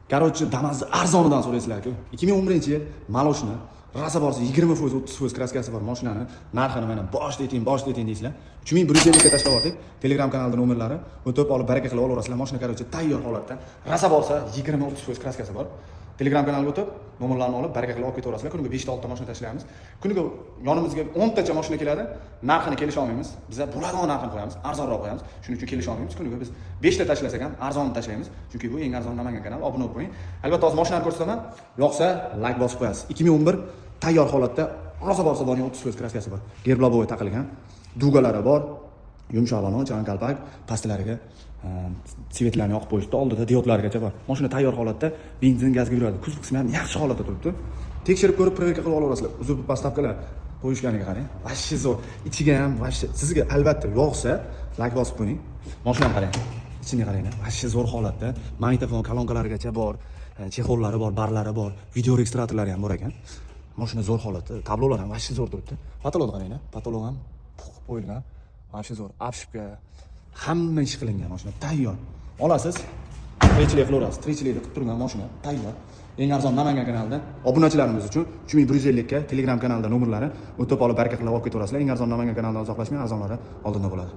Короче, Damas'ni arzonidan so'raysizlar-ku. 2011-yil Maloshni rasa borsa 20%, 30% kraskasi bor mashinani narxini mana boshda eting deysizlar. 3150 ga tashlab yubordik. Telegram kanalida nomerlari o'tib olib baraka qilib olaverasizlar. Mashina короче tayyor holatda. Rasa borsa 20-30% kraskasi bor. Telegram kanaliga o'tib nomerlarni olib baraka qilib olib ketaverasizlar. Kuniga 5 ta 6 ta mashina tashlaymiz. Kuniga yonimizga 10 tacha mashina keladi. Narxini kelisha olmaymiz. Biz bo'ladigan narxini qo'yamiz, arzonroq qo'yamiz. Shuning uchun kelisha olmaymiz. Kuniga biz 5 ta tashlasak ham arzonni tashlaymiz. Chunki bu eng arzon Namangan kanal. Obuna bo'lib qo'ying. Albatta hozir mashinani ko'rsataman. Yoqsa like bosib qo'yasiz. 2011 tayyor holatda rosa borsa borning 30% kraskasi bor. Gerbloboy taqilgan. Dugalari bor. Yumshoq balon, chan kalpak, pastlariga svetlarni yoqib qo'yishdi, oldida diodlargacha bor. Mashina tayyor holatda, benzin, gazga yuradi. Kuzov qismi ham yaxshi holatda turibdi. Tekshirib ko'rib, proverka qilib olaverasizlar. Uzib postavkalar qo'yishganiga qarang. Vashshi zo'r. Ichiga ham vashshi. Sizga albatta yoqsa, like bosib qo'ying. Mashinani qarang. Ichini qarang. Vashshi zo'r holatda. Magnitofon kolonkalarigacha bor, chexollari bor, barlari bor, video registratorlari ham bor ekan. Mashina zo'r holatda. Tablolar ham vashshi zo'r turibdi. Patolog qarang-a. Patolog ham qo'yilgan. Vashshi zo'r. Apshipka hamma ish qilingan mashina tayyor. Olasiz, tirikchilik qilaverasiz. Tirikchilikni qilib turgan mashina tayyor. Eng arzon Namangan kanalida obunachilarimiz uchun 3150 ga Telegram kanalida nomerlari o'tib olib baraka qilib olib ketaverasizlar. Eng arzon Namangan kanalidan uzoqlashmang, arzonlari oldinda bo'ladi.